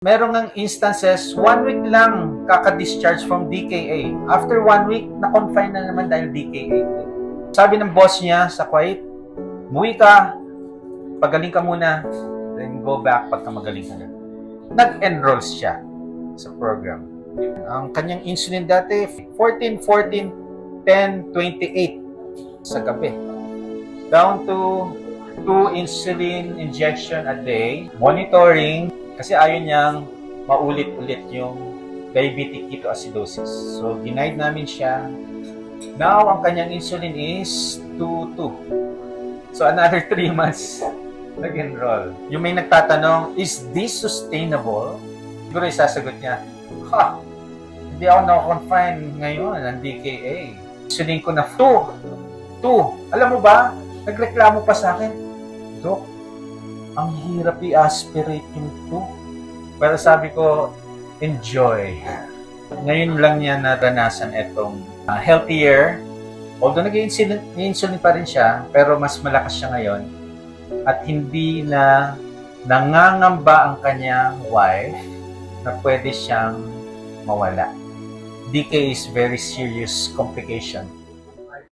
Meron ng instances, 1 week lang kaka-discharge from DKA. After 1 week, na-confine na naman dahil DKA. Sabi ng boss niya sa Kuwait, umuwi ka, pagaling ka muna, then go back pagka magaling ka na. Nag-enroll siya sa program. Ang kanyang insulin dati, 14, 14, 10, 28 sa gabi. Down to 2 insulin injection a day, monitoring, kasi ayaw niyang maulit-ulit yung diabetic ketoacidosis. So, denied namin siya. Now, ang kanyang insulin is 2.2. So, another 3 months nag-enroll. Yung may nagtatanong, is this sustainable? Siguro isasagot niya, hindi ako na-confine ngayon ng DKA. Insulin ko na 2. Alam mo ba, nagreklamo pa sa akin, Dok, ang hirap i-aspirate yung 2. Pero sabi ko, enjoy. Ngayon lang niya naranasan itong healthier. Although nag-insulin pa rin siya, pero mas malakas siya ngayon. At hindi na nangangamba ang kanyang wife na pwede siyang mawala. DK is very serious complication.